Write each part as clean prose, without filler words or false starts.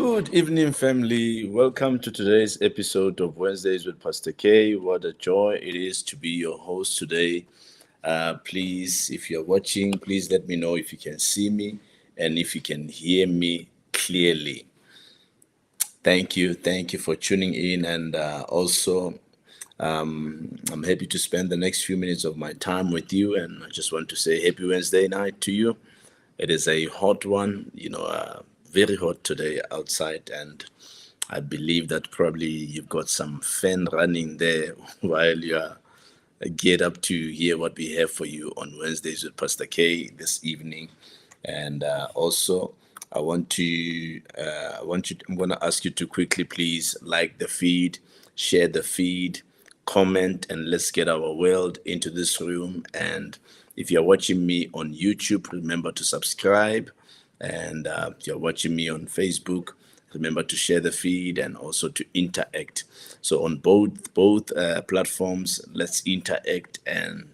Good evening, family. Welcome to today's episode of Wednesdays with Pastor K. What a joy it is to be your host today. Please, if you're watching, please let me know if you can see me and if you can hear me clearly. Thank you. Thank you for tuning in. And also, I'm happy to spend the next few minutes of my time with you. And I just want to say happy Wednesday night to you. It is a hot one, very hot today outside, and I believe that probably you've got some fan running there while you are geared up to hear what we have for you on Wednesdays with Pastor K this evening. And also, I'm going to ask you to quickly, please like the feed, share the feed, comment, and let's get our world into this room. And if you're watching me on YouTube, remember to subscribe. And if you're watching me on Facebook, remember to share the feed and also to interact. So on both platforms, let's interact and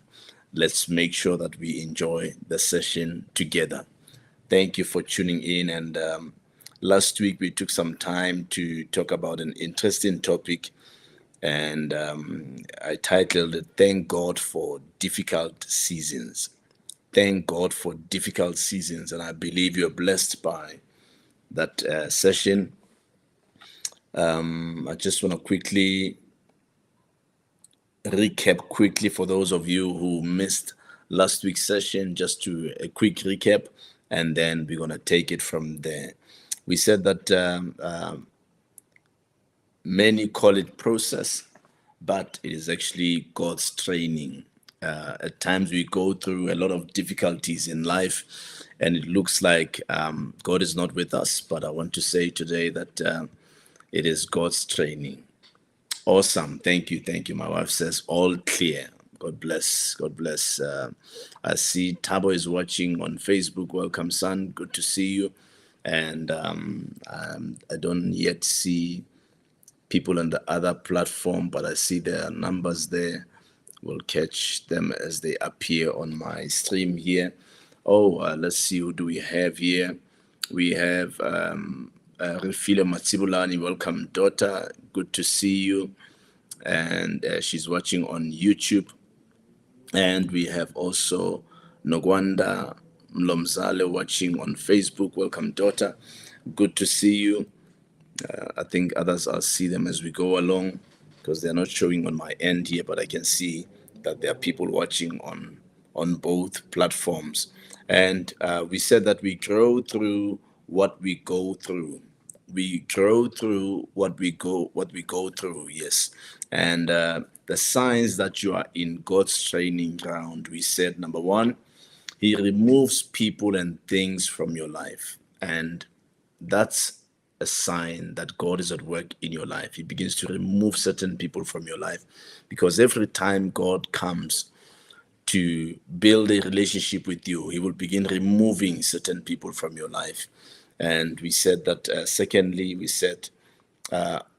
let's make sure that we enjoy the session together. Thank you for tuning in. And last week we took some time to talk about an interesting topic, and I titled it "Thank God for Difficult Seasons." Thank God for difficult seasons, and I believe you're blessed by that session. I just want to quickly recap quickly for those of you who missed last week's session, just to a quick recap, and then we're going to take it from there. We said that many call it process, but it is actually God's training. At times we go through a lot of difficulties in life, and it looks like God is not with us. But I want to say today that it is God's training. Awesome. Thank you. Thank you. My wife says all clear. God bless. God bless. I see Tabo is watching on Facebook. Welcome, son. Good to see you. And I don't yet see people on the other platform, but I see their numbers there. We'll catch them as they appear on my stream here. Oh, let's see, who do we have here? We have Refile Matsibulani. Welcome, daughter. Good to see you. And she's watching on YouTube. And we have also Nogwanda Mlomzale watching on Facebook. Welcome, daughter. Good to see you. I think others, I'll see them as we go along, because they're not showing on my end here, but I can see that there are people watching on both platforms. And we said that we grow through what we go through. We grow through what we go through, yes. And the signs that you are in God's training ground, we said, number one, He removes people and things from your life. And that's a sign that God is at work in your life. He begins to remove certain people from your life, because every time God comes to build a relationship with you, He will begin removing certain people from your life. And we said that, secondly, we said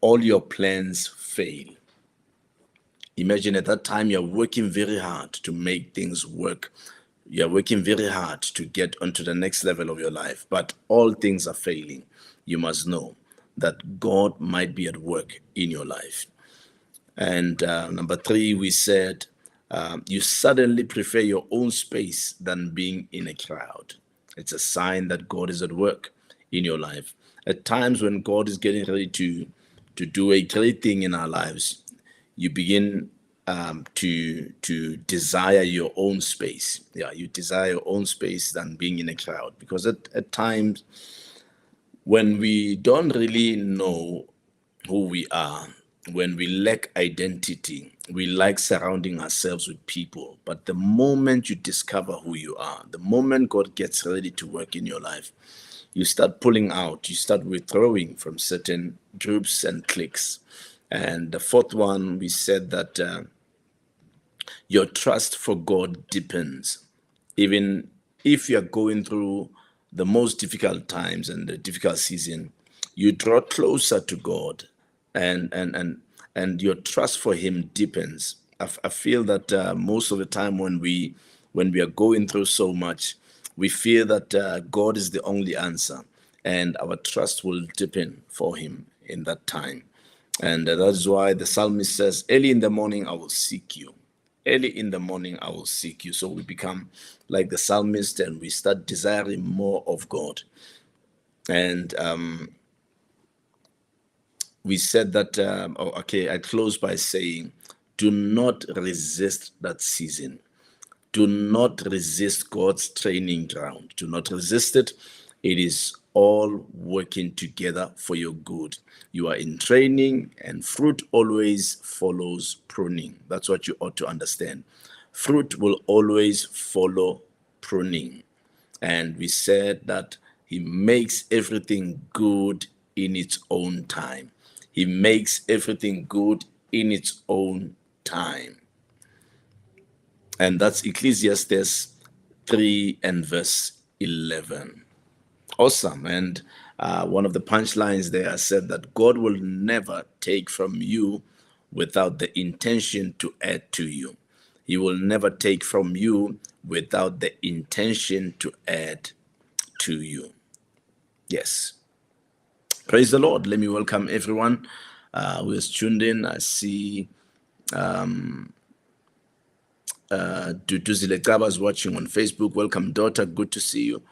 all your plans fail. Imagine at that time you're working very hard to make things work. You're working very hard to get onto the next level of your life, but all things are failing. You must know that God might be at work in your life. And number three, we said you suddenly prefer your own space than being in a crowd. It's a sign that God is at work in your life. At times when God is getting ready to do a great thing in our lives, you begin to desire your own space. Yeah, you desire your own space than being in a crowd, because at times when we don't really know who we are, when we lack identity, we like surrounding ourselves with people. But the moment you discover who you are, the moment God gets ready to work in your life, you start pulling out, you start withdrawing from certain groups and cliques. And the fourth one, we said that your trust for God deepens. Even if you're going through the most difficult times and the difficult season, you draw closer to God, and your trust for Him deepens. I feel that most of the time when we are going through so much, we feel that God is the only answer. and our trust will deepen for him in that time. And that's why the psalmist says, early in the morning I will seek you. Early in the morning I will seek you. So we become like the psalmist and we start desiring more of God. And we said that, I close by saying, do not resist that season. Do not resist God's training ground. Do not resist it. It is all working together for your good. You are in training, and fruit always follows pruning. That's what you ought to understand. Fruit will always follow pruning. And we said that he makes everything good in its own time. He makes everything good in its own time. And that's Ecclesiastes 3 and verse 11. Awesome. And one of the punchlines there said that God will never take from you without the intention to add to you. He will never take from you without the intention to add to you. Yes. Praise the Lord. Let me welcome everyone who is tuned in. I see Duduzile Gaba is watching on Facebook. Welcome, daughter. Good to see you.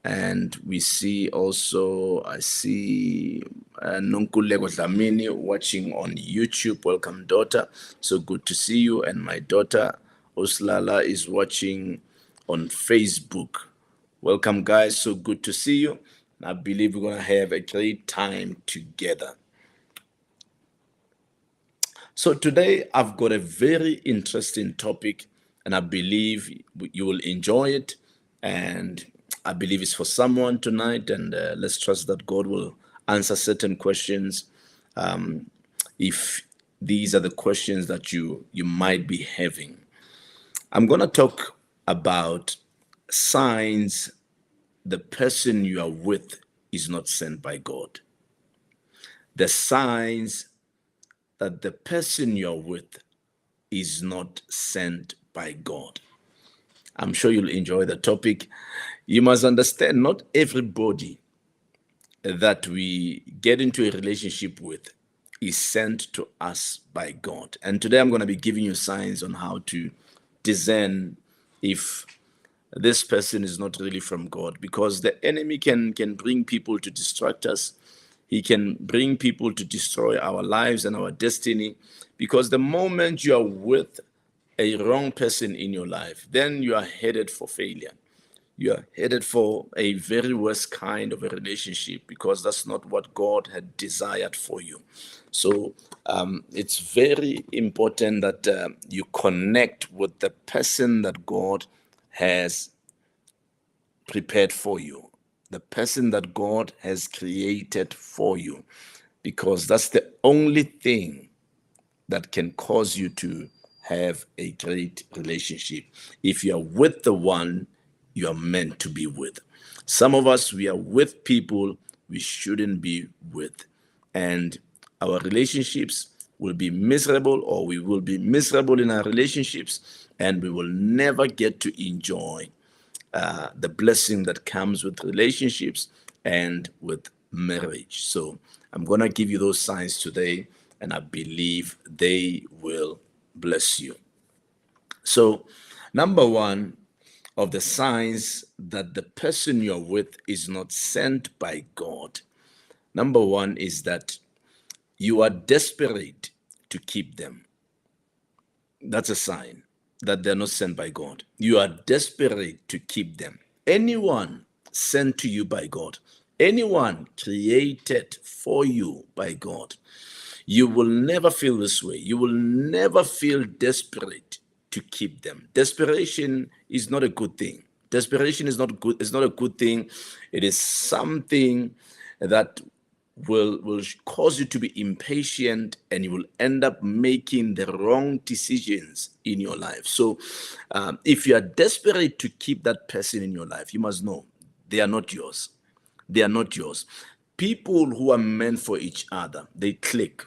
And we see also, I see Nunkulego Dlamini watching on YouTube. Welcome, daughter. So good to see you. And my daughter, Oslala, is watching on Facebook. Welcome, guys. So good to see you. I believe we're going to have a great time together. So today I've got a very interesting topic, and I believe you will enjoy it. And I believe it's for someone tonight, and let's trust that God will answer certain questions. If these are the questions that you might be having, I'm going to talk about signs the person you are with is not sent by God. The signs that the person you're with is not sent by God. I'm sure you'll enjoy the topic. You must understand, not everybody that we get into a relationship with is sent to us by God. And today I'm going to be giving you signs on how to discern if this person is not really from God, because the enemy can bring people to distract us. He can bring people to destroy our lives and our destiny, because the moment you are with a wrong person in your life, then you are headed for failure. You are headed for a very worst kind of a relationship, because that's not what God had desired for you. So it's very important that you connect with the person that God has prepared for you, the person that God has created for you, because that's the only thing that can cause you to have a great relationship. If you are with the one you are meant to be with. Some of us, we are with people we shouldn't be with, and our relationships will be miserable, or we will be miserable in our relationships, and we will never get to enjoy the blessing that comes with relationships and with marriage. So I'm going to give you those signs today, and I believe they will bless you. So, number one of the signs that the person you're with is not sent by God, number one is that you are desperate to keep them. That's a sign that they're not sent by God. You are desperate to keep them. Anyone sent to you by God, anyone created for you by God, you will never feel this way. You will never feel desperate to keep them. Desperation is not a good thing. Desperation is not good. It's not a good thing. It is something that will cause you to be impatient, and you will end up making the wrong decisions in your life. So if you are desperate to keep that person in your life, you must know they are not yours. They are not yours. People who are meant for each other, they click.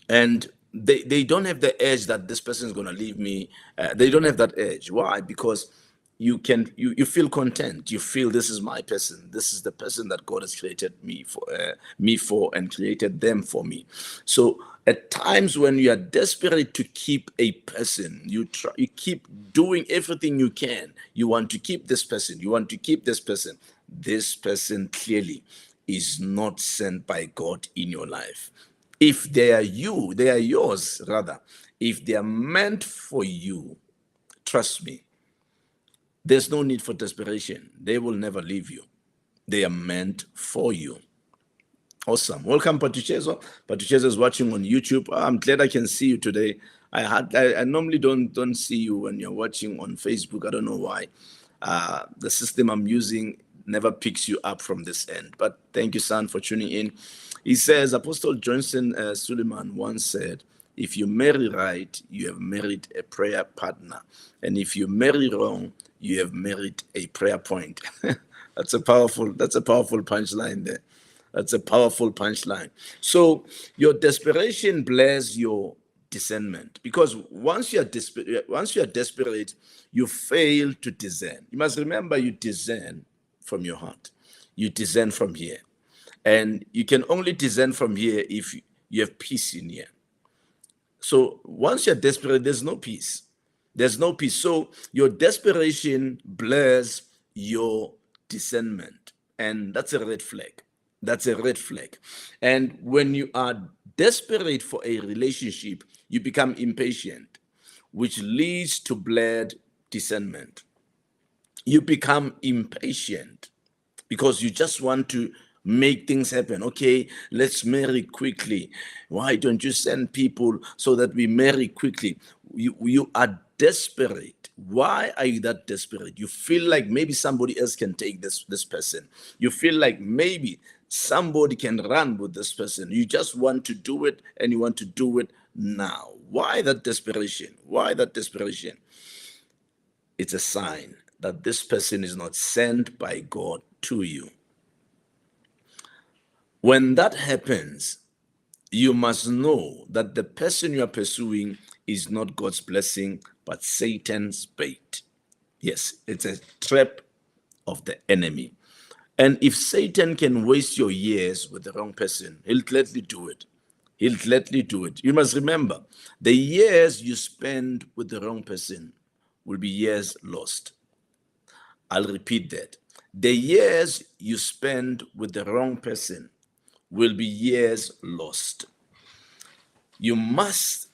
And they don't have the edge that this person is going to leave me. They don't have that edge. Why? Because you feel content. You feel this is my person. This is the person that God has created me for and created them for me. So at times when you are desperate to keep a person, you keep doing everything you can. You want to keep this person. You want to keep this person. This person clearly is not sent by God in your life. If they are yours rather. If they are meant for you, trust me, there's no need for desperation. They will never leave you. They are meant for you. Awesome. Welcome, Patricezo. Patricezo is watching on YouTube. I'm glad I can see you today. I normally don't see you when you're watching on Facebook. I don't know why. The system I'm using never picks you up from this end. But thank you, son, for tuning in. He says, Apostle Johnson Suleiman once said, if you marry right, you have married a prayer partner. And if you marry wrong, you have married a prayer point. That's a powerful punchline there. That's a powerful punchline. So your desperation blurs your discernment, because once you are desperate, you fail to discern. You must remember, you discern from your heart. You discern from here. And you can only discern from here if you have peace in here. So once you're desperate, there's no peace. There's no peace. So your desperation blurs your discernment. And that's a red flag. That's a red flag. And when you are desperate for a relationship, you become impatient, which leads to blurred discernment. You become impatient because you just want to make things happen. Okay, let's marry quickly. Why don't you send people so that we marry quickly? You are desperate. Why are you that desperate? You feel like maybe somebody else can take this person. You feel like maybe somebody can run with this person. You just want to do it, and you want to do it now. Why that desperation? Why that desperation? It's a sign that this person is not sent by God to you. When that happens, you must know that the person you are pursuing is not God's blessing, but Satan's bait. Yes, it's a trap of the enemy. And if Satan can waste your years with the wrong person, he'll gladly do it. He'll gladly do it. You must remember, the years you spend with the wrong person will be years lost. I'll repeat that. The years you spend with the wrong person will be years lost. You must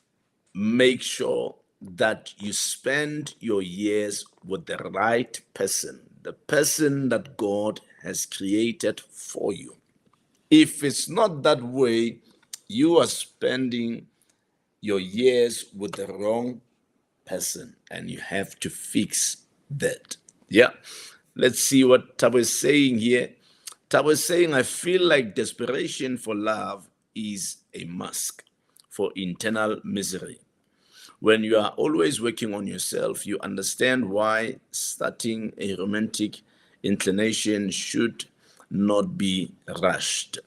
make sure that you spend your years with the right person, the person that God has created for you. If it's not that way, you are spending your years with the wrong person, and you have to fix that. Yeah. Let's see what Tabo is saying here. Tabo is saying, I feel like desperation for love is a mask for internal misery. When you are always working on yourself, you understand why starting a romantic inclination should not be rushed.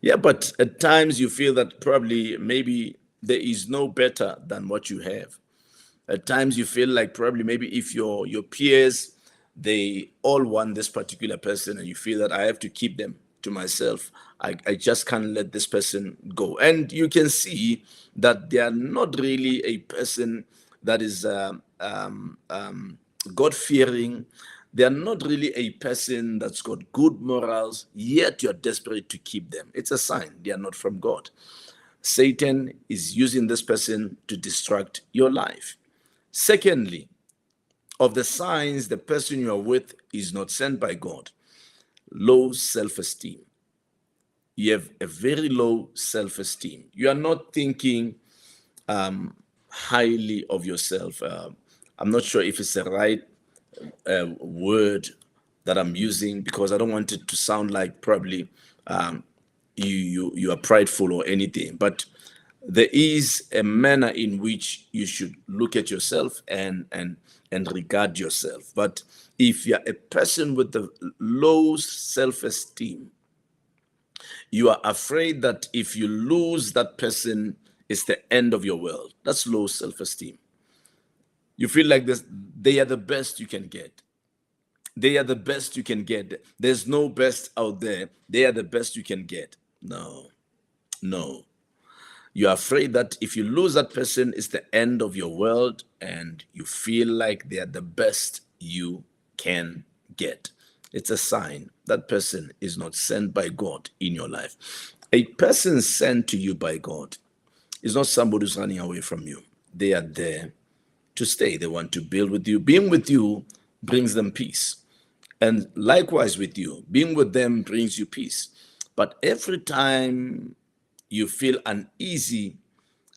Yeah, but at times you feel that probably maybe there is no better than what you have. At times you feel like probably maybe if your peers, they all want this particular person, and you feel that I have to keep them to myself. I just can't let this person go. And you can see that they are not really a person that is God-fearing. They are not really a person that's got good morals, yet you're desperate to keep them. It's a sign they are not from God. Satan is using this person to distract your life. Secondly, of the signs the person you are with is not sent by God, low self-esteem. You have a very low self-esteem. You are not thinking highly of yourself. I'm not sure if it's the right word that I'm using, because I don't want it to sound like probably you are prideful or anything. But there is a manner in which you should look at yourself and regard yourself. But if you're a person with the low self-esteem, you are afraid that if you lose that person, it's the end of your world. That's low self-esteem. You feel like they are the best you can get. They are the best you can get. There's no best out there. They are the best you can get. No, no. You're afraid that if you lose that person, it's the end of your world, and you feel like they are the best you can get. It's a sign that person is not sent by God in your life. A person sent to you by God is not somebody who's running away from you. They are there to stay. They want to build with you. Being with you brings them peace. And likewise with you, being with them brings you peace. But every time you feel uneasy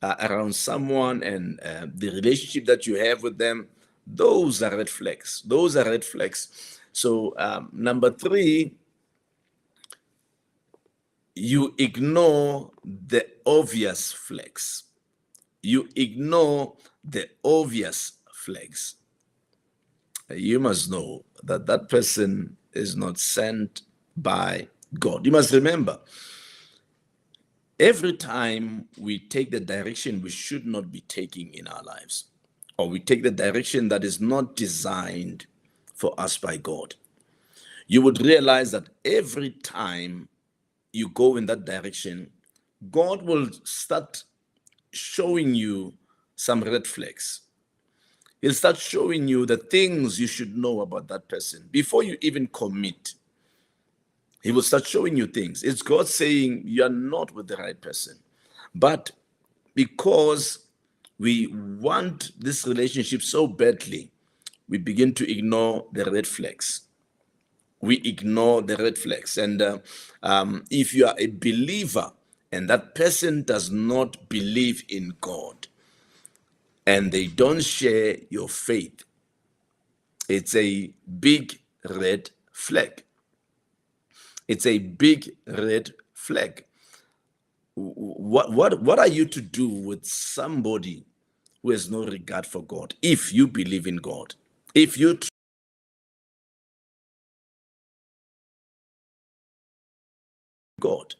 around someone and the relationship that you have with them, those are red flags. Those are red flags. So number 3, you ignore the obvious flags. You ignore the obvious flags. You must know that that person is not sent by God. You must remember, every time we take the direction we should not be taking in our lives, or we take the direction that is not designed for us by God, you would realize that every time you go in that direction, God will start showing you some red flags. He'll start showing you the things you should know about that person before you even commit. He will start showing you things. It's God saying you're not with the right person. But because we want this relationship so badly, we begin to ignore the red flags. We ignore the red flags. And if you are a believer and that person does not believe in God and they don't share your faith, it's a big red flag. It's a big red flag. What are you to do with somebody who has no regard for God if you believe in God? If you trust God,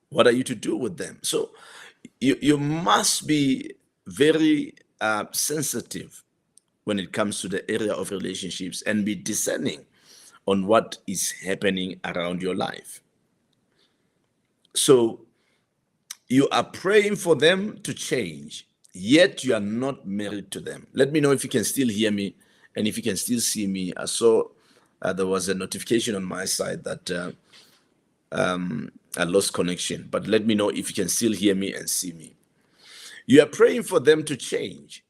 what are you to do with them? So you must be very sensitive when it comes to the area of relationships and be discerning on what is happening around your life. So you are praying for them to change, yet you are not married to them. Let me know if you can still hear me and if you can still see me. I saw there was a notification on my side that I lost connection, but let me know if you can still hear me and see me. You are praying for them to change,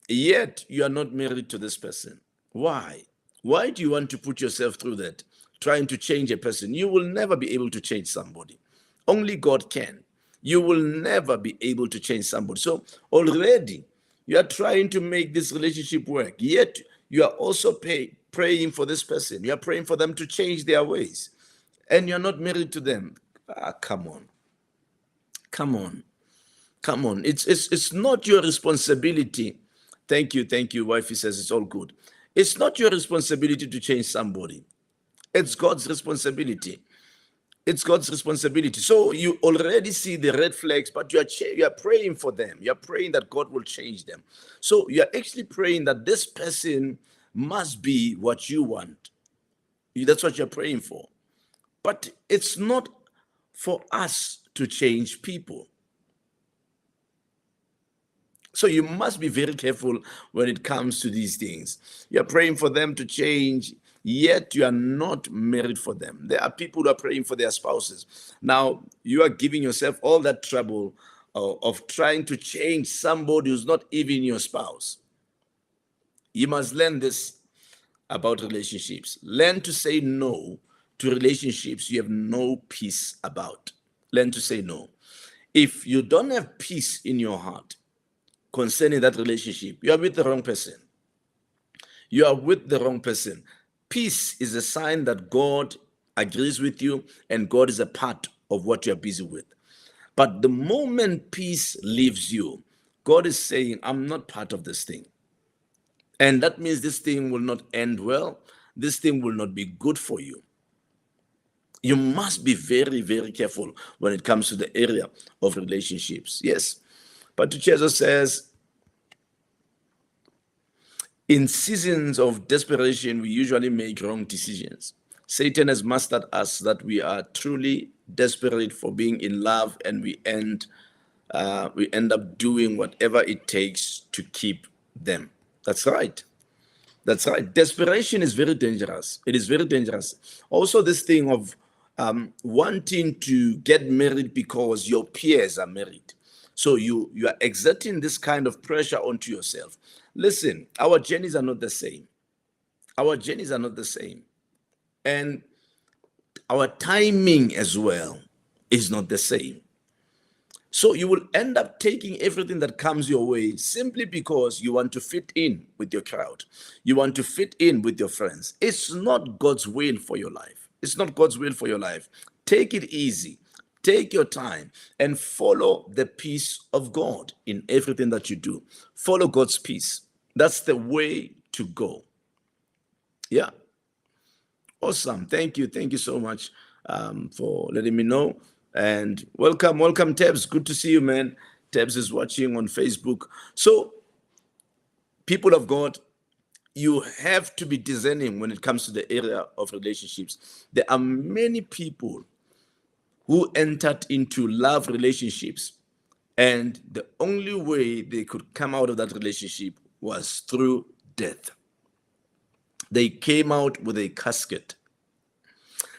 yet you are not married to this person. Why? Why do you want to put yourself through that, trying to change a person? You will never be able to change somebody. Only God can. You will never be able to change somebody. So already you are trying to make this relationship work, yet you are also praying for this person. You are praying for them to change their ways, and you're not married to them. Come on. Come on. Come on. It's not your responsibility. Thank you. Wifey says it's all good. It's not your responsibility to change somebody. It's God's responsibility. It's God's responsibility. So you already see the red flags, but you are praying for them. You are praying that God will change them. So you are actually praying that this person must be what you want. That's what you're praying for. But it's not for us to change people. So you must be very careful when it comes to these things. You're praying for them to change, yet you are not married for them. There are people who are praying for their spouses. Now, you are giving yourself all that trouble of trying to change somebody who's not even your spouse. You must learn this about relationships. Learn to say no to relationships you have no peace about. Learn to say no. If you don't have peace in your heart concerning that relationship, you are with the wrong person. You are with the wrong person. Peace is a sign that God agrees with you and God is a part of what you're busy with. But the moment peace leaves you, God is saying, I'm not part of this thing. And that means this thing will not end well. This thing will not be good for you. You must be very, very careful when it comes to the area of relationships. Yes. But Chichezo says, In seasons of desperation, we usually make wrong decisions. Satan has mastered us that we are truly desperate for being in love, and we end up doing whatever it takes to keep them. That's right. That's right. Desperation is very dangerous. It is very dangerous. Also, this thing of wanting to get married because your peers are married. So you are exerting this kind of pressure onto yourself. Listen, our journeys are not the same. Our journeys are not the same. And our timing as well is not the same. So you will end up taking everything that comes your way simply because you want to fit in with your crowd. You want to fit in with your friends. It's not God's will for your life. It's not God's will for your life. Take it easy. Take your time and follow the peace of God in everything that you do. Follow God's peace. That's the way to go. Yeah. Awesome. Thank you. Thank you so much for letting me know. And welcome, Tebs. Good to see you, man. Tebs is watching on Facebook. So, people of God, you have to be discerning when it comes to the area of relationships. There are many people who entered into love relationships, and the only way they could come out of that relationship was through death. They came out with a casket.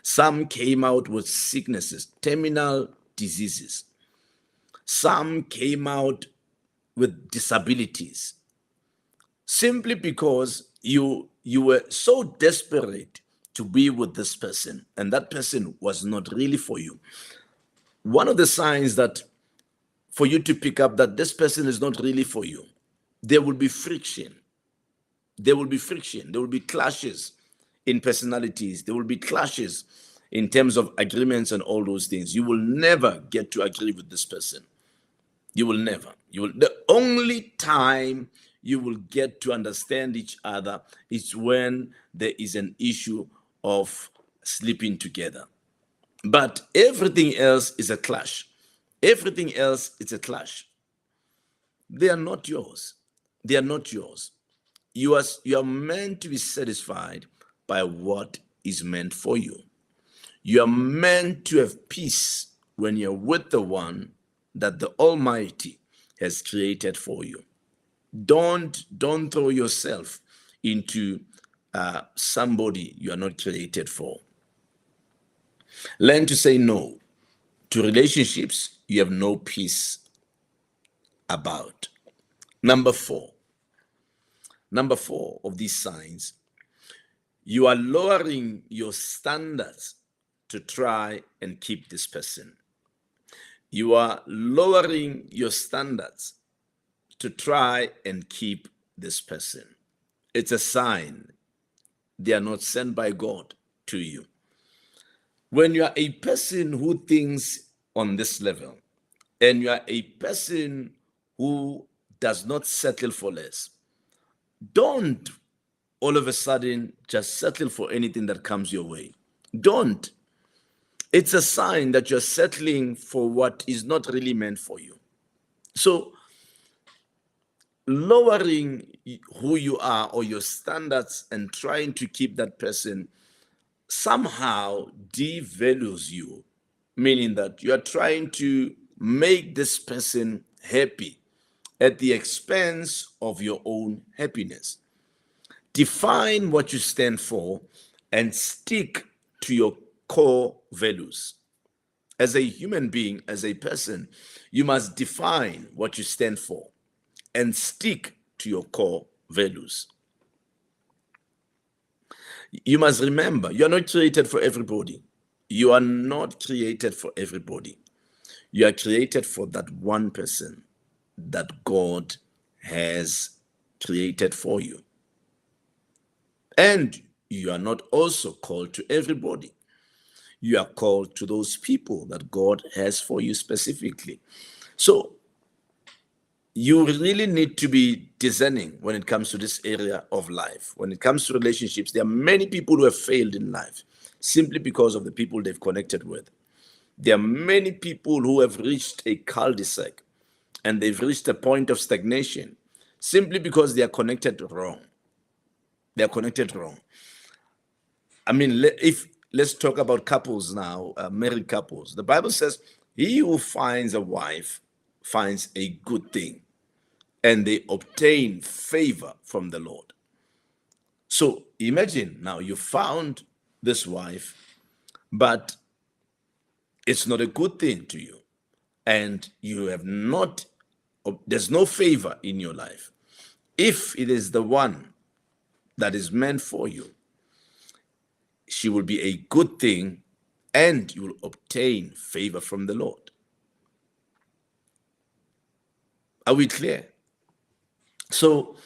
Some came out with sicknesses, terminal diseases. Some came out with disabilities. Simply because you were so desperate to be with this person, and that person was not really for you. One of the signs that for you to pick up that this person is not really for you, there will be friction. There will be friction. There will be clashes in personalities. There will be clashes in terms of agreements and all those things. You will never get to agree with this person. You will never. The only time you will get to understand each other is when there is an issue of sleeping together. But everything else is a clash. Everything else is a clash. They are not yours. They are not yours. You are meant to be satisfied by what is meant for you. You are meant to have peace when you're with the one that the Almighty has created for you. Don't throw yourself into somebody you are not created for. Learn to say no to relationships you have no peace about. Number four of these signs, you are lowering your standards to try and keep this person. You are lowering your standards to try and keep this person. It's a sign they are not sent by God to you. When you are a person who thinks on this level, and you are a person who does not settle for less, don't all of a sudden just settle for anything that comes your way. Don't. It's a sign that you're settling for what is not really meant for you. So, lowering who you are or your standards and trying to keep that person somehow devalues you, meaning that you are trying to make this person happy at the expense of your own happiness. Define what you stand for and stick to your core values. As a human being, as a person, you must define what you stand for and stick to your core values. You must remember, you are not created for everybody. You are not created for everybody. You are created for that one person that God has created for you. And you are not also called to everybody. You are called to those people that God has for you specifically. So you really need to be discerning when it comes to this area of life. When it comes to relationships, there are many people who have failed in life simply because of the people they've connected with. There are many people who have reached a cul-de-sac and they've reached a point of stagnation simply because they are connected wrong. They're connected wrong. I mean, let's talk about couples now, married couples. The Bible says, "He who finds a wife finds a good thing, and they obtain favor from the Lord." So imagine now you found this wife, but it's not a good thing to you, and you have not, there's no favor in your life. If it is the one that is meant for you, she will be a good thing, and you will obtain favor from the Lord. Are we clear? So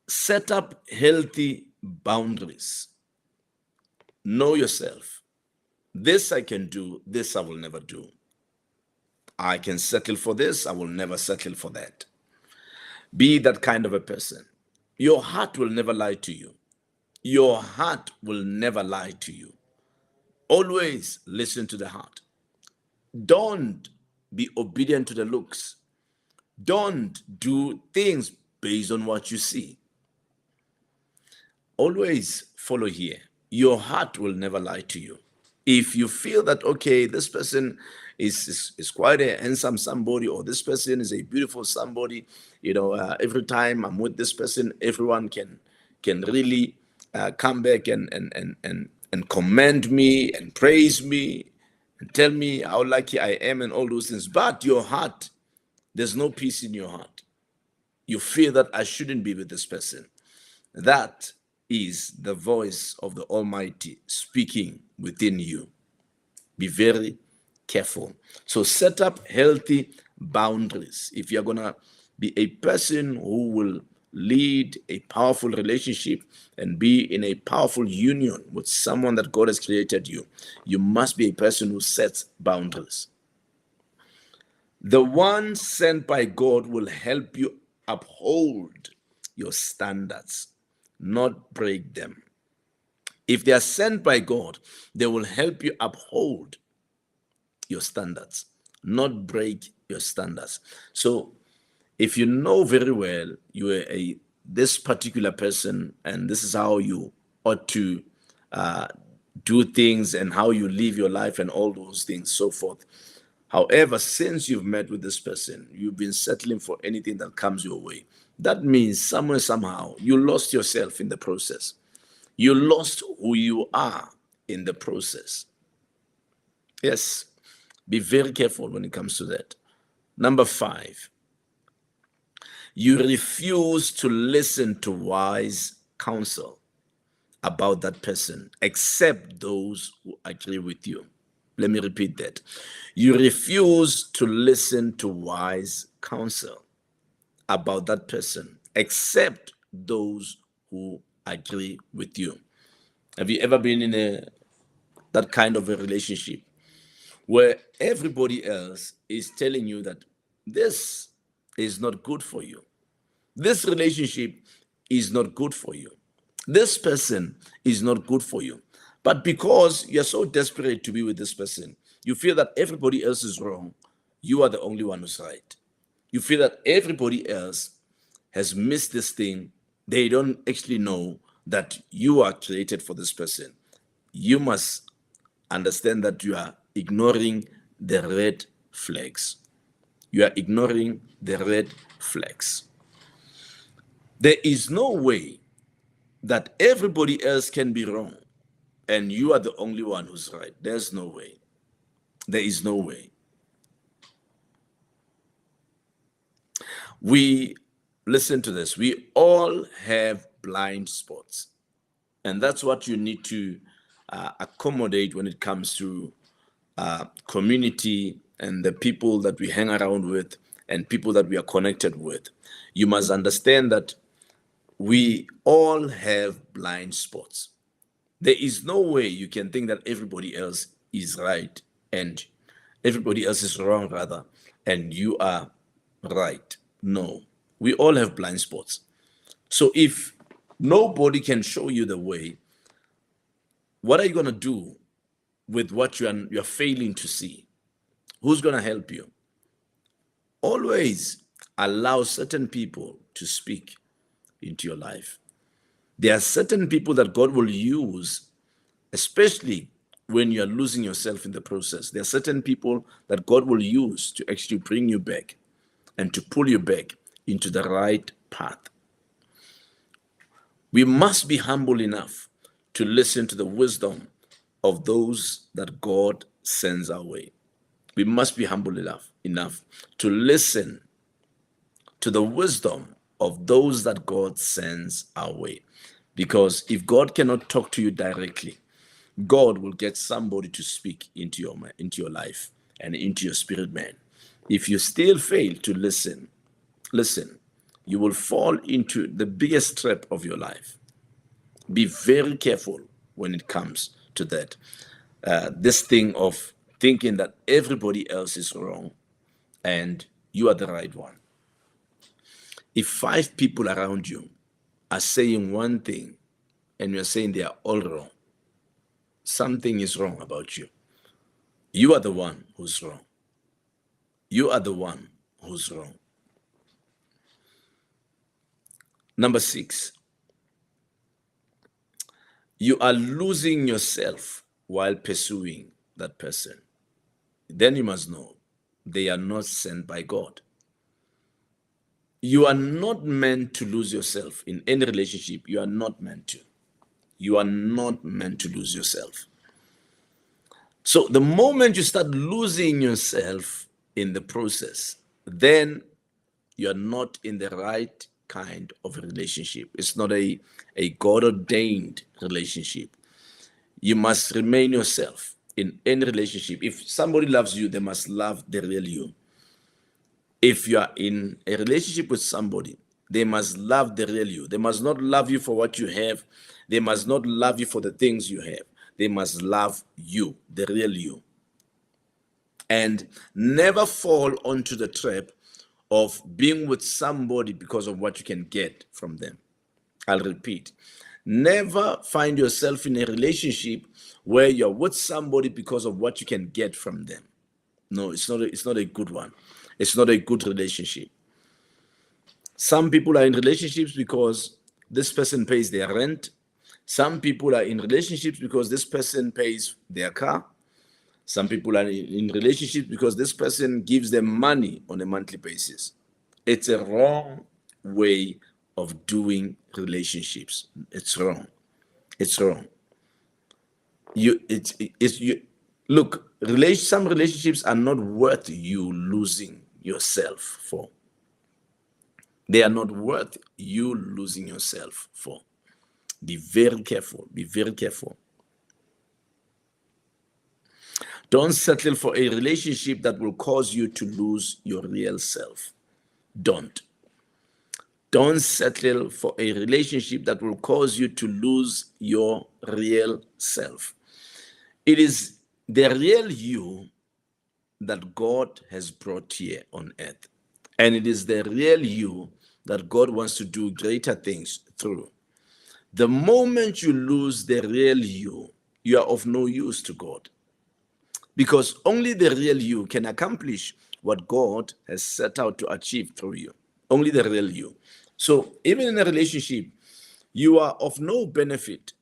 set up healthy boundaries. Know yourself. This I can do, this I will never do. I can settle for this, I will never settle for that. Be that kind of a person. Your heart will never lie to you. Your heart will never lie to you. Always listen to the heart. Don't be obedient to the looks. Don't do things based on what you see. Always follow here. Your heart will never lie to you. If you feel that, okay, this person is quite a handsome somebody, or this person is a beautiful somebody, every time I'm with this person, everyone can really come back and commend me and praise me and tell me how lucky I am and all those things. But your heart, there's no peace in your heart. You feel that I shouldn't be with this person. That is the voice of the Almighty speaking within you. Be very careful. So set up healthy boundaries. If you're going to be a person who will lead a powerful relationship and be in a powerful union with someone that God has created you, you must be a person who sets boundaries. The one sent by God will help you uphold your standards, not break them. If they are sent by God, they will help you uphold your standards, not break your standards. So if you know very well you are this particular person, and this is how you ought to do things and how you live your life and all those things, so forth. However, since you've met with this person, you've been settling for anything that comes your way. That means somewhere, somehow, you lost yourself in the process. You lost who you are in the process. Yes, be very careful when it comes to that. Number 5, you refuse to listen to wise counsel about that person, except those who agree with you. Let me repeat that. You refuse to listen to wise counsel about that person, except those who agree with you. Have you ever been in that kind of a relationship where everybody else is telling you that this is not good for you? This relationship is not good for you. This person is not good for you. But because you're so desperate to be with this person, you feel that everybody else is wrong. You are the only one who's right. You feel that everybody else has missed this thing. They don't actually know that you are created for this person. You must understand that you are ignoring the red flags. You are ignoring the red flags. There is no way that everybody else can be wrong and you are the only one who's right. There's no way. There is no way. Listen to this. We all have blind spots. And that's what you need to accommodate when it comes to community and the people that we hang around with and people that we are connected with. You must understand that we all have blind spots. There is no way you can think that everybody else is right and everybody else is wrong, rather, and you are right. No, we all have blind spots. So if nobody can show you the way, what are you going to do with what you're failing to see? Who's going to help you? Always allow certain people to speak into your life. There are certain people that God will use, especially when you're losing yourself in the process. There are certain people that God will use to actually bring you back and to pull you back into the right path. We must be humble enough to listen to the wisdom of those that God sends our way. We must be humble enough to listen to the wisdom of those that God sends our way. Because if God cannot talk to you directly, God will get somebody to speak into your life and into your spirit, man. If you still fail to listen, you will fall into the biggest trap of your life. Be very careful when it comes to that. This thing of thinking that everybody else is wrong and you are the right one. If 5 people around you are saying one thing and you're saying they are all wrong, something is wrong about you. You are the one who's wrong. You are the one who's wrong. Number 6, you are losing yourself while pursuing that person. Then you must know they are not sent by God. You are not meant to lose yourself in any relationship. You are not meant to. You are not meant to lose yourself. So the moment you start losing yourself in the process, then you're not in the right kind of relationship. It's not a God-ordained relationship. You must remain yourself in any relationship. If somebody loves you, they must love the real you. If you are in a relationship with somebody, they must love the real you. They must not love you for what you have. They must not love you for the things you have. They must love you, the real you. And never fall onto the trap of being with somebody because of what you can get from them. I'll repeat. Never find yourself in a relationship where you're with somebody because of what you can get from them. No, it's not a good one. It's not a good relationship. Some people are in relationships because this person pays their rent. Some people are in relationships because this person pays their car. Some people are in relationships because this person gives them money on a monthly basis. It's a wrong way of doing relationships. It's wrong. It's wrong. Look, some relationships are not worth you losing yourself for. They are not worth you losing yourself for. Be very careful. Be very careful. Don't settle for a relationship that will cause you to lose your real self. Don't. Don't settle for a relationship that will cause you to lose your real self. It is the real you that God has brought here on earth. And it is the real you that God wants to do greater things through. The moment you lose the real you, you are of no use to God. Because only the real you can accomplish what God has set out to achieve through you. Only the real you. So even in a relationship, you are of no benefit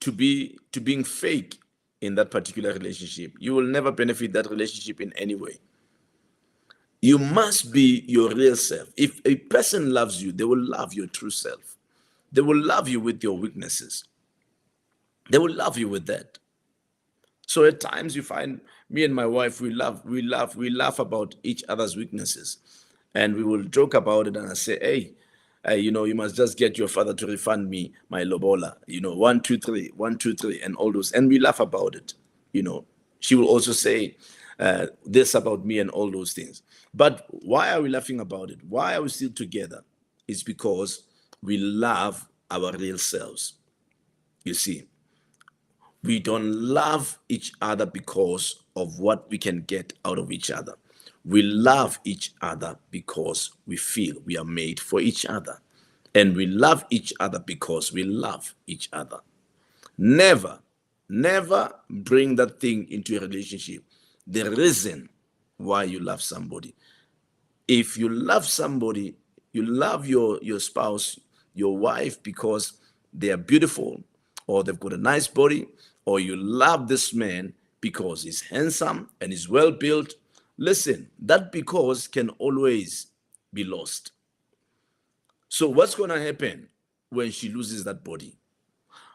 to being fake in that particular relationship. You will never benefit that relationship in any way. You must be your real self. If a person loves you, they will love your true self. They will love you with your weaknesses. They will love you with that. So at times you find me and my wife, we laugh about each other's weaknesses. And we will joke about it, and I say, hey, you must just get your father to refund me my lobola, 1, 2, 3, 1, 2, 3, and all those. And we laugh about it. She will also say this about me and all those things. But why are we laughing about it? Why are we still together? It's because we love our real selves. You see, we don't love each other because of what we can get out of each other. We love each other because we feel we are made for each other. And we love each other because we love each other. Never bring that thing into a relationship. The reason why you love somebody. If you love somebody, You love your spouse, your wife, because they are beautiful, or they've got a nice body, or you love this man because he's handsome and he's well built. Listen, that because can always be lost. So what's going to happen when she loses that body?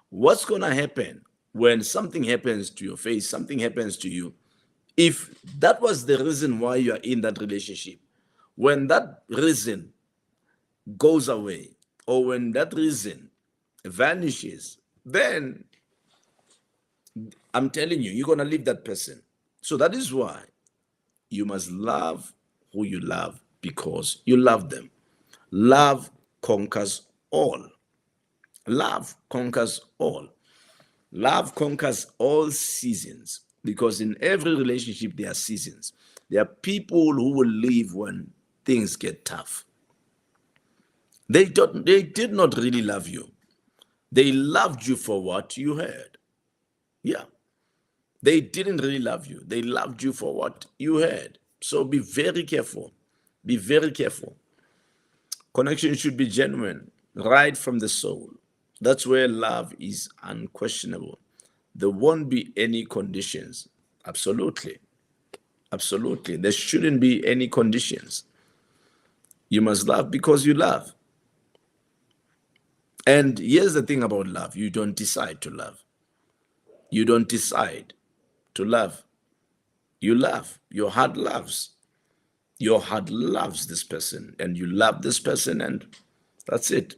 What's going to happen when something happens to your face, something happens to you? If that was the reason why you are in that relationship, when that reason goes away, or when that reason vanishes, then I'm telling you, you're going to leave that person. So that is why you must love who you love, because you love them. Love conquers all. Love conquers all. Love conquers all seasons, because in every relationship there are seasons. There are people who will leave when things get tough. They did not really love you. They loved you for what you had. Yeah. They didn't really love you. They loved you for what you had. So be very careful. Be very careful. Connection should be genuine, right from the soul. That's where love is unquestionable. There won't be any conditions. Absolutely. Absolutely. There shouldn't be any conditions. You must love because you love. And here's the thing about love: you don't decide to love. You don't decide to love. You love. Your heart loves. Your heart loves this person, and you love this person, and that's it.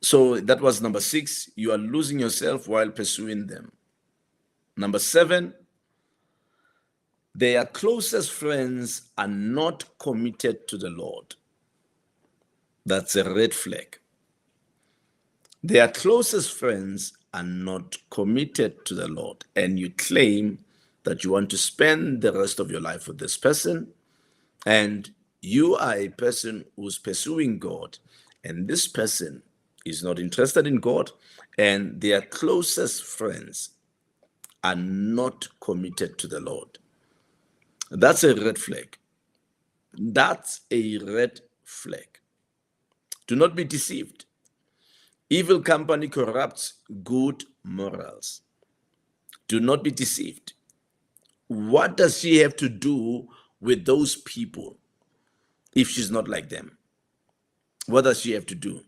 So that was number 6. You are losing yourself while pursuing them. Number 7, their closest friends are not committed to the Lord. That's a red flag. Their closest friends are not committed to the Lord, and you claim that you want to spend the rest of your life with this person, and you are a person who's pursuing God, and this person is not interested in God, and their closest friends are not committed to the Lord. That's a red flag. That's a red flag. Do not be deceived. Evil company corrupts good morals. Do not be deceived. What does she have to do with those people if she's not like them? What does she have to do?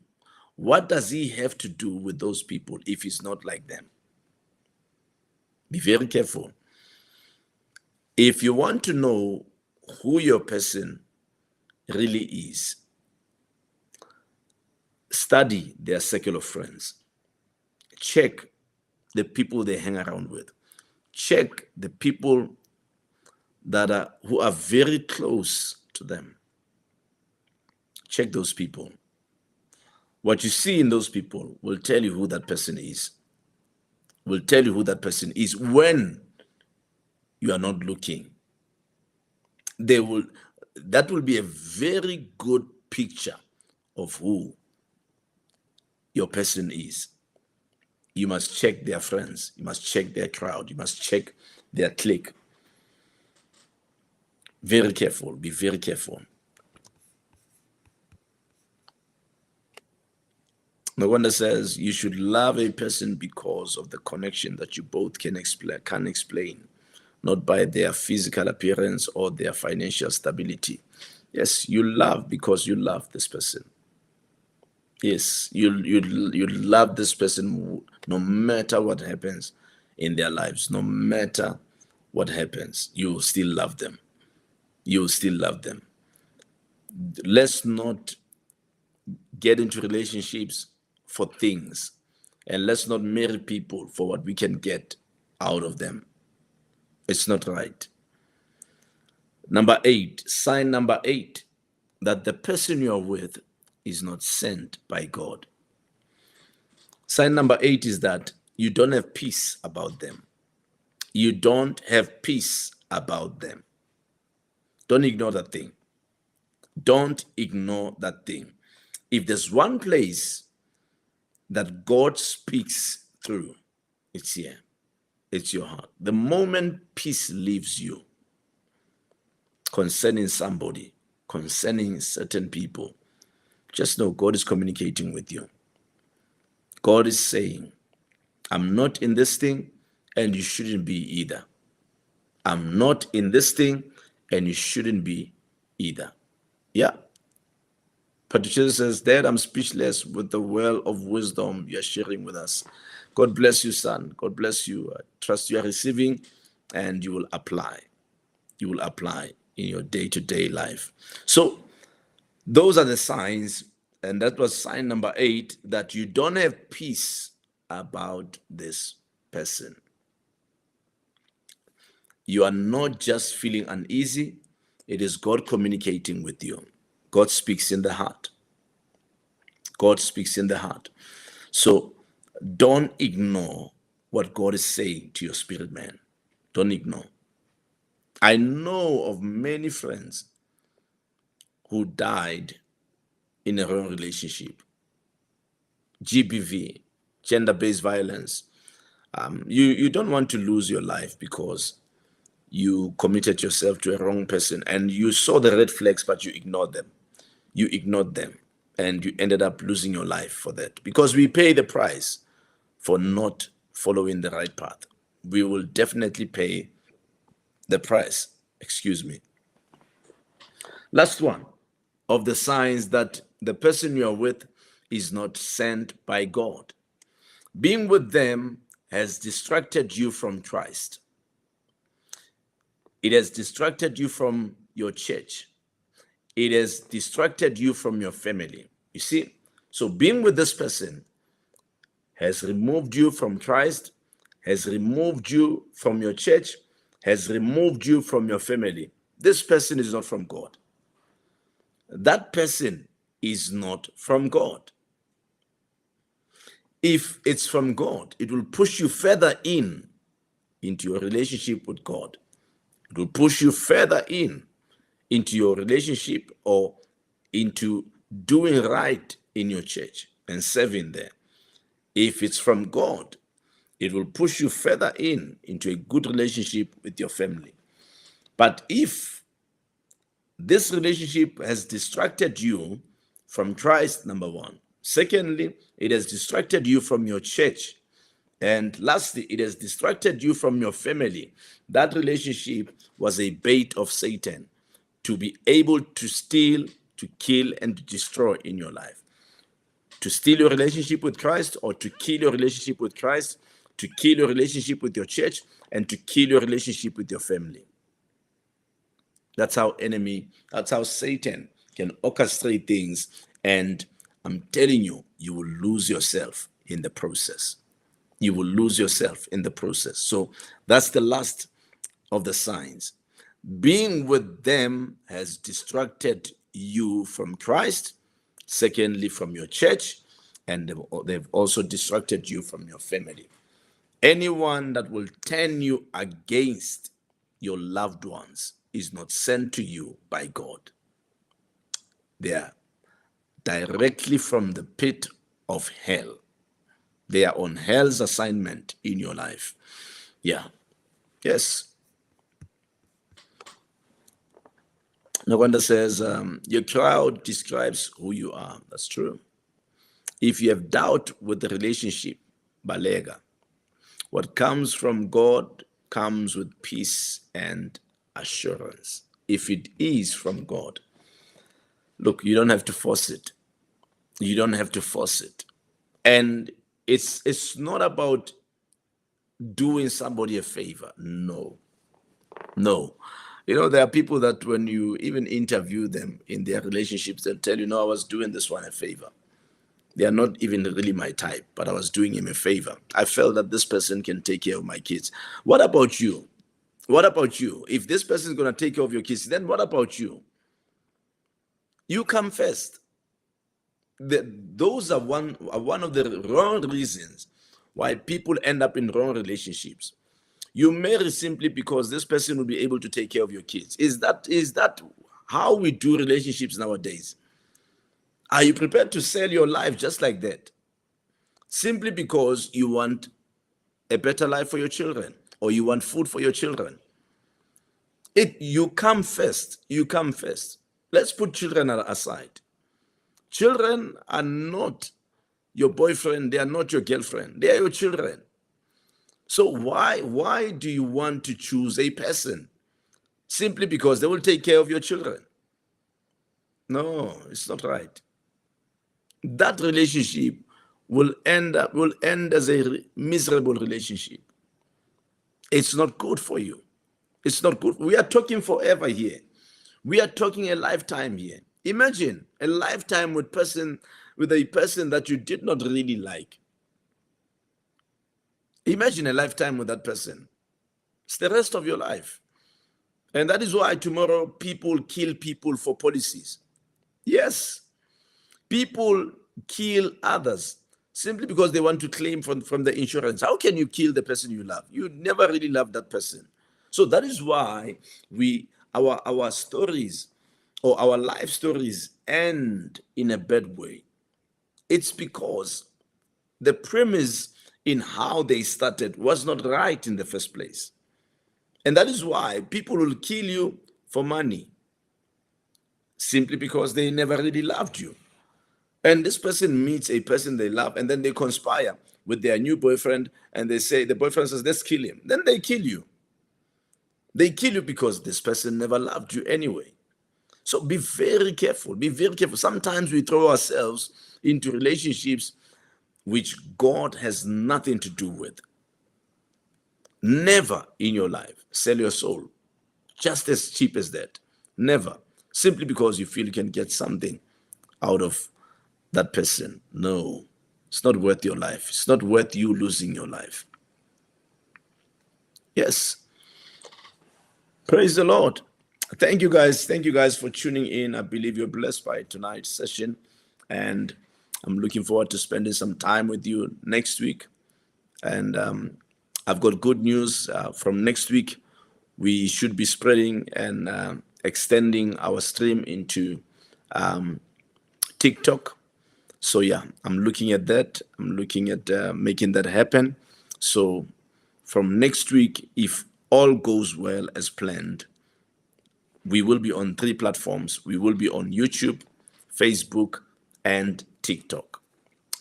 What does he have to do with those people if he's not like them? Be very careful. If you want to know who your person really is, study their circle of friends. Check the people they hang around with. Check the people who are very close to them. Check those people. What you see in those people will tell you who that person is. Will tell you who that person is when you are not looking. That will be a very good picture of who your person is. You must check their friends. You must check their crowd. You must check their clique. Very careful. Be very careful. No wonder says you should love a person because of the connection that you both can explain, not by their physical appearance or their financial stability. Yes, you love because you love this person. Yes, you love this person no matter what happens in their lives. No matter what happens, you still love them. You still love them. Let's not get into relationships for things, and let's not marry people for what we can get out of them. It's not right. Number 8, sign number 8, that the person you are with is not sent by God. Sign number 8 is that you don't have peace about them. You don't have peace about them. Don't ignore that thing. Don't ignore that thing. If there's one place that God speaks through, it's here. It's your heart. The moment peace leaves you, concerning somebody, concerning certain people, just know God is communicating with you. God is saying, I'm not in this thing, and you shouldn't be either. I'm not in this thing, and you shouldn't be either. Yeah. Patricia says, Dad, I'm speechless with the well of wisdom you're sharing with us. God bless you, son. God bless you. I trust you are receiving, and you will apply. You will apply in your day-to-day life. So those are the signs, and that was sign number 8, that you don't have peace about this person. You are not just feeling uneasy, it is God communicating with you. God speaks in the heart. God speaks in the heart. So don't ignore what God is saying to your spirit man. Don't ignore. I know of many friends who died in a wrong relationship. GBV, gender-based violence. You don't want to lose your life because you committed yourself to a wrong person and you saw the red flags, but you ignored them. You ignored them and you ended up losing your life for that, because we pay the price for not following the right path. We will definitely pay the price. Excuse me. Last one of the signs that the person you are with is not sent by God. Being with them has distracted you from Christ. It has distracted you from your church. It has distracted you from your family. You see, so being with this person has removed you from Christ, has removed you from your church, has removed you from your family. This person is not from God. That person is not from God. If it's from God, it will push you further into your relationship with God. It will push you further into your relationship or into doing right in your church and serving there. If it's from God, it will push you further into a good relationship with your family. But if this relationship has distracted you from Christ, number one. Secondly, it has distracted you from your church. And lastly, it has distracted you from your family. That relationship was a bait of Satan to be able to steal, to kill, and to destroy in your life. To steal your relationship with Christ, or to kill your relationship with Christ, to kill your relationship with your church, and to kill your relationship with your family. That's how Satan can orchestrate things. And I'm telling you, you will lose yourself in the process. You will lose yourself in the process. So that's the last of the signs. Being with them has distracted you from Christ. Secondly, from your church. And they've also distracted you from your family. Anyone that will turn you against your loved ones is not sent to you by God. They are directly from the pit of hell. They are on hell's assignment in your life. Yeah. Yes. Nwanda says, your crowd describes who you are. That's true. If you have doubt with the relationship, balega, what comes from God comes with peace and assurance. If it is from God, look, you don't have to force it. You don't have to force it. And it's not about doing somebody a favor. No. There are people that when you even interview them in their relationships, they'll tell you, no, I was doing this one a favor. They are not even really my type, but I was doing him a favor. I felt that this person can take care of my kids. What about you? What about you? If this person is going to take care of your kids, then what about you? You come first. Those are one of the wrong reasons why people end up in wrong relationships. You marry simply because this person will be able to take care of your kids. Is that how we do relationships nowadays? Are you prepared to sell your life just like that? Simply because you want a better life for your children, or you want food for your children. You come first. You come first. Let's put children aside. Children are not your boyfriend. They are not your girlfriend. They are your children. So why do you want to choose a person simply because they will take care of your children? No, it's not right. That relationship will end as a miserable relationship. It's not good for you. It's not good. We are talking forever here. We are talking a lifetime here. Imagine a lifetime with a person that you did not really like. Imagine a lifetime with that person. It's the rest of your life. And that is why tomorrow people kill people for policies. Yes, people kill others simply because they want to claim from the insurance. How can you kill the person you love? You never really love that person. So that is why our stories or our life stories end in a bad way. It's because the premise in how they started was not right in the first place. And that is why people will kill you for money simply because they never really loved you. And this person meets a person they love, and then they conspire with their new boyfriend, and they say, the boyfriend says, let's kill him. Then they kill you. They kill you because this person never loved you anyway. So be very careful. Be very careful. Sometimes we throw ourselves into relationships which God has nothing to do with. Never in your life sell your soul just as cheap as that. Never. Simply because you feel you can get something out of that person. No, it's not worth your life. It's not worth you losing your life. Yes. Praise the Lord. Thank you guys. Thank you guys for tuning in. I believe you're blessed by tonight's session. And I'm looking forward to spending some time with you next week. And I've got good news. From next week, we should be spreading and extending our stream into TikTok. So yeah, I'm looking at that. I'm looking at making that happen. So from next week, if all goes well as planned, we will be on 3 platforms. We will be on YouTube, Facebook, and TikTok.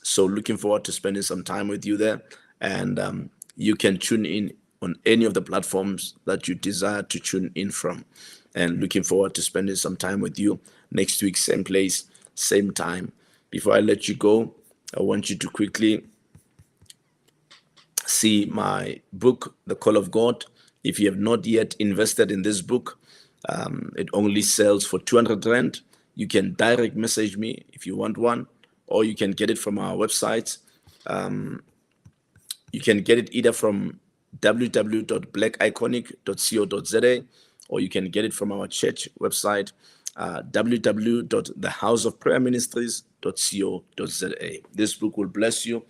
So looking forward to spending some time with you there. And you can tune in on any of the platforms that you desire to tune in from. And looking forward to spending some time with you next week, same place, same time. Before I let you go, I want you to quickly see my book, The Call of God. If you have not yet invested in this book, it only sells for 200 Rand. You can direct message me if you want one, or you can get it from our website. You can get it either from www.blackiconic.co.za, or you can get it from our church website, www.thehouseofprayerministries.co.za. This book will bless you.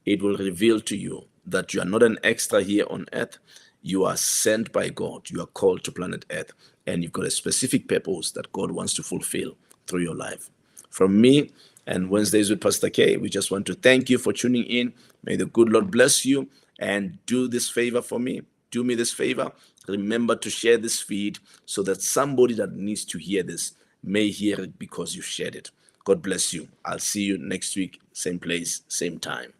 It will reveal to you that you are not an extra here on earth. You are sent by God. You are called to planet Earth, and you've got a specific purpose that God wants to fulfill through your life. From me and Wednesdays with Pastor K, we just want to thank you for tuning in. May the good Lord bless you, and do this favor for me. Do me this favor. Remember to share this feed so that somebody that needs to hear this may hear it because you shared it. God bless you. I'll see you next week, same place, same time.